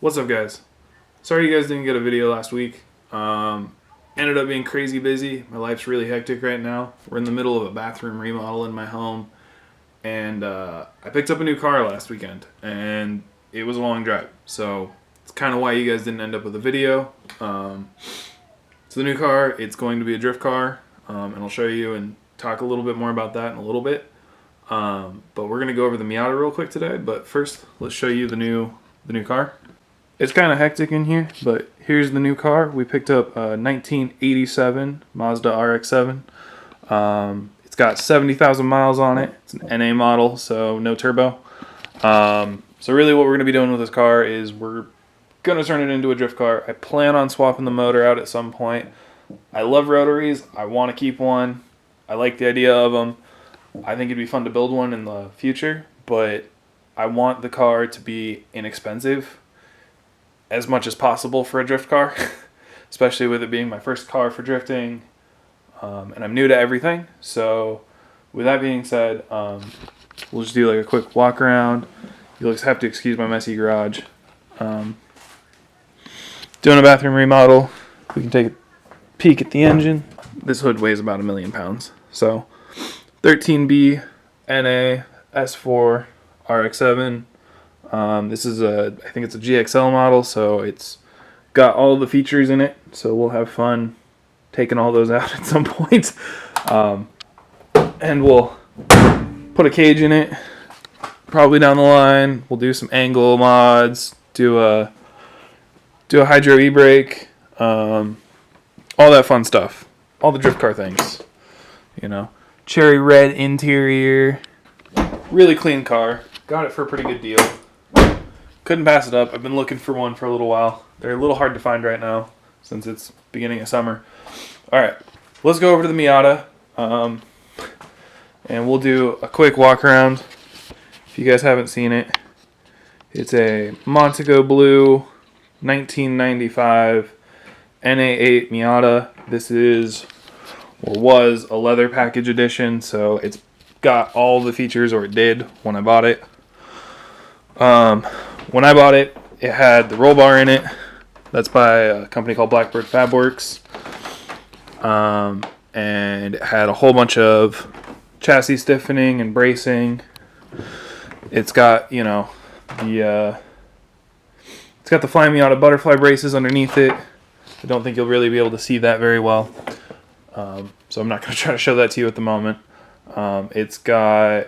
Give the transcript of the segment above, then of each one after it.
What's up, guys? Sorry you guys didn't get a video last week. Ended up being crazy busy. My life's really hectic right now. We're in the middle of a bathroom remodel in my home, and I picked up a new car last weekend, and it was a long drive. So it's kind of why you guys didn't end up with a video. So the new car, it's going to be a drift car, and I'll show you and talk a little bit more about that in a little bit. But we're gonna go over the Miata real quick today. But first, let's show you the new car. It's kind of hectic in here, but here's the new car. We picked up a 1987 Mazda RX-7. It's got 70,000 miles on it. It's an NA model, so no turbo. So really what we're going to be doing with this car is we're going to turn it into a drift car. I plan on swapping the motor out at some point. I love rotaries. I want to keep one. I like the idea of them. I think it'd be fun to build one in the future, but I want the car to be inexpensive as much as possible for a drift car, especially with it being my first car for drifting, and I'm new to everything. So with that being said, we'll just do like a quick walk around. You'll just have to excuse my messy garage. Doing a bathroom remodel. We can take a peek at the engine. This hood weighs about 1,000,000 pounds. So 13B NA S4 RX-7. This is I think it's a GXL model, so it's got all the features in it. So we'll have fun taking all those out at some point. And we'll put a cage in it, probably down the line. We'll do some angle mods, do a hydro e-brake, all that fun stuff, all the drift car things, you know. Cherry red interior, really clean car. Got it for a pretty good deal. Couldn't pass it up. I've been looking for one for a little while. They're a little hard to find right now since it's beginning of summer. All right, let's go over to the Miata, and we'll do a quick walk around. If you guys haven't seen it, it's a Montego Blue 1995 NA8 Miata. This is, or was, a leather package edition, so it's got all the features, or it did when I bought it. When I bought it, it had the roll bar in it. That's by a company called Blackbird Fabworks. And it had a whole bunch of chassis stiffening and bracing. It's got, you know, it's got the Fly Miata butterfly braces underneath it. I don't think you'll really be able to see that very well. So I'm not going to try to show that to you at the moment. It's got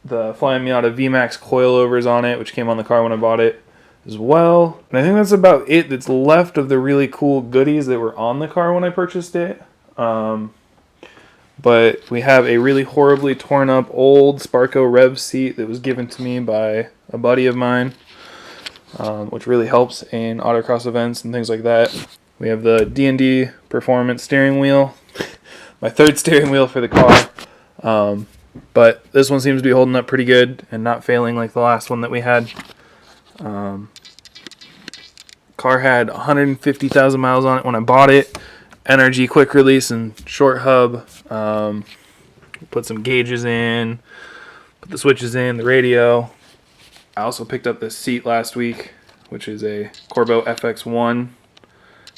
the Fly Miata VMAX coilovers on it, which came on the car when I bought it as well. And I think that's about it that's left of the really cool goodies that were on the car when I purchased it. But we have a really horribly torn up old Sparco Rev seat that was given to me by a buddy of mine, which really helps in autocross events and things like that. We have the D&D Performance steering wheel, my third steering wheel for the car. But this one seems to be holding up pretty good and not failing like the last one that we had. Car had 150,000 miles on it when I bought it. NRG quick release and short hub. Put some gauges in, put the switches in, the radio. I also picked up this seat last week, which is a Corbeau FX1.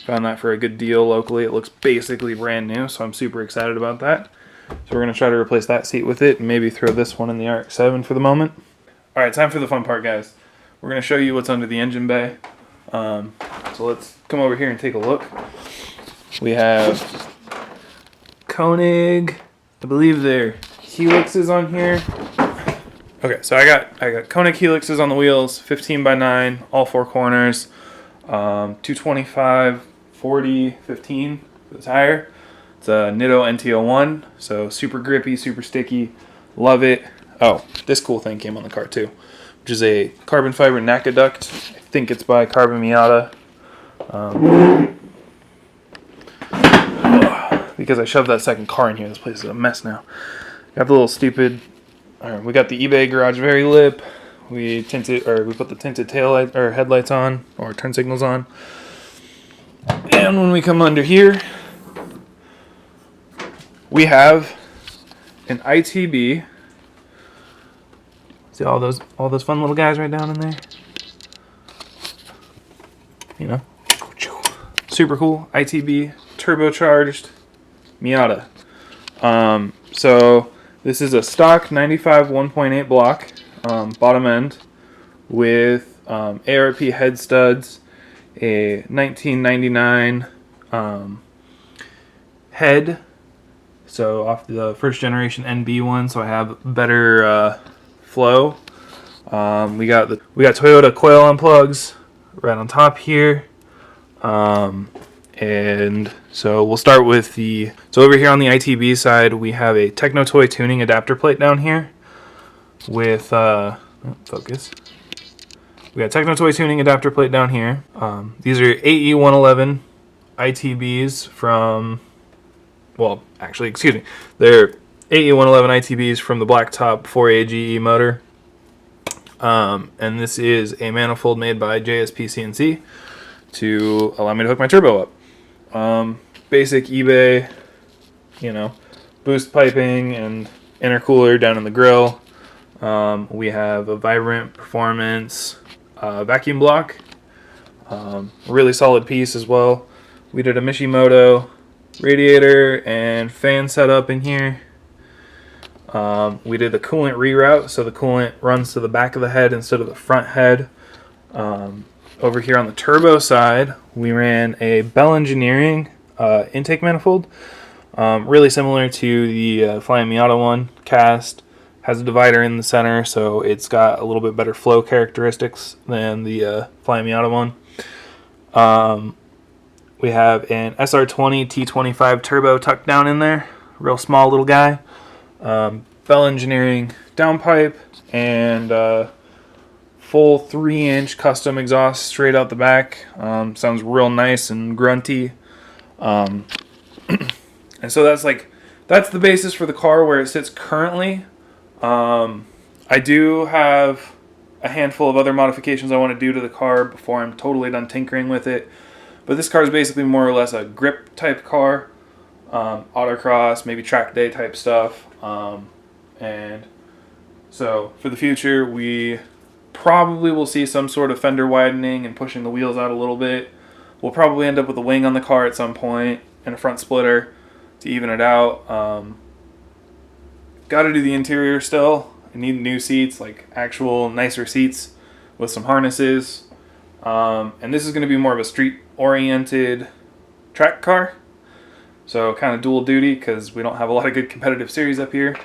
Found that for a good deal locally. It looks basically brand new, so I'm super excited about that. So we're going to try to replace that seat with it and maybe throw this one in the RX-7 for the moment. All right, time for the fun part, guys. We're going to show you what's under the engine bay. So let's come over here and take a look. We have Koenig. I believe they're helixes on here. Okay, so I got Koenig helixes on the wheels, 15x9, all four corners, 225, 40, 15 for the tire. It's a Nitto NT01, so super grippy, super sticky. Love it. Oh, this cool thing came on the car too, which is a carbon fiber NACA duct. I think it's by Carbon Miata. Because I shoved that second car in here, this place is a mess now. Got the little stupid. Alright, we got the eBay Garage Very lip. We put the tinted tail light or headlights on, or turn signals on. And when we come under here, we have an ITB. See all those fun little guys right down in there? you know. Super cool. ITB turbocharged Miata. So this is a stock 95 1.8 block, bottom end, with ARP head studs, a 1999 head, so off the first generation NB one, so I have better flow. We got Toyota coil on plugs right on top here. And so we'll start with so over here on the ITB side, we have a Techno-Toy tuning adapter plate down here with, focus. We got Techno-Toy tuning adapter plate down here. These are AE111 ITBs from, well, actually, excuse me. They're AE111 ITBs from the blacktop 4AGE motor. And this is a manifold made by JSP CNC to allow me to hook my turbo up. Basic eBay, you know, boost piping and intercooler down in the grill. We have a Vibrant Performance vacuum block, really solid piece as well. We did a Mishimoto radiator and fan setup in here. We did the coolant reroute, so the coolant runs to the back of the head instead of the front head. Over here on the turbo side, we ran a Bell Engineering intake manifold, really similar to the Flying Miata one. Cast, has a divider in the center, so it's got a little bit better flow characteristics than the Flying Miata one. We have an SR20 T25 turbo tucked down in there, real small little guy. Bell Engineering downpipe and full 3-inch custom exhaust straight out the back. Sounds real nice and grunty. And so that's the basis for the car where it sits currently. I do have a handful of other modifications I want to do to the car before I'm totally done tinkering with it. But this car is basically more or less a grip type car, autocross, maybe track day type stuff. And so for the future, we probably will see some sort of fender widening and pushing the wheels out a little bit. We'll probably end up with a wing on the car at some point and a front splitter to even it out. Got to do the interior still. I need new seats, like actual nicer seats with some harnesses. And this is going to be more of a street-oriented track car. So kind of dual duty because we don't have a lot of good competitive series up here.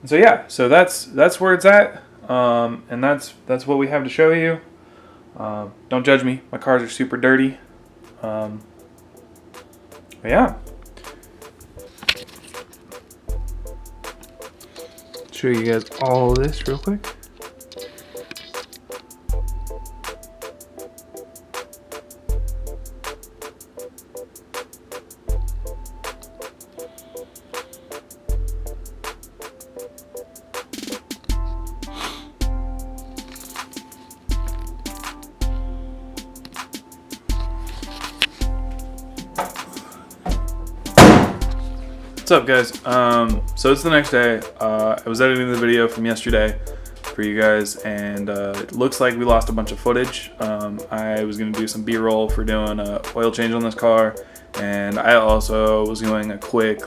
So yeah, so that's where it's at, and that's what we have to show you. Don't judge me; my cars are super dirty. But yeah, show you guys all of this real quick. What's up, guys? So it's the next day. I was editing the video from yesterday for you guys, and it looks like we lost a bunch of footage. I was going to do some B-roll for doing an oil change on this car, and I also was doing a quick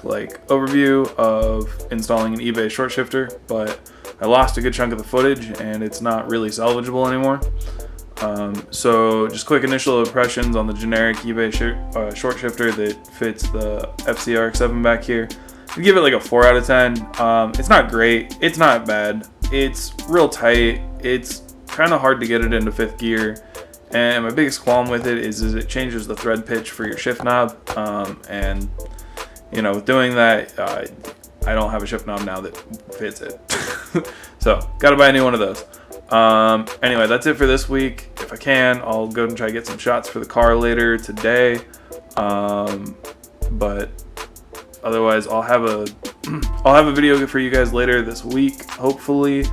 overview of installing an eBay short shifter, but I lost a good chunk of the footage and it's not really salvageable anymore. So just quick initial impressions on the generic eBay short shifter that fits the FCRX7 back here. I give it like a 4 out of 10. It's not great. It's not bad. It's real tight. It's kind of hard to get it into 5th gear. And my biggest qualm with it is it changes the thread pitch for your shift knob. And you know, with doing that, I don't have a shift knob now that fits it. So gotta buy a new one of those. Anyway, that's it for this week. If I can, I'll go and try to get some shots for the car later today. But otherwise, I'll have a video for you guys later this week, hopefully,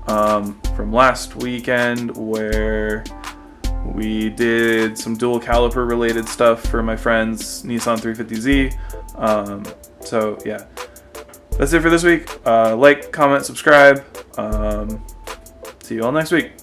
from last weekend where we did some dual caliper related stuff for my friend's Nissan 350Z. So yeah, that's it for this week. Like, comment, subscribe. See you all next week.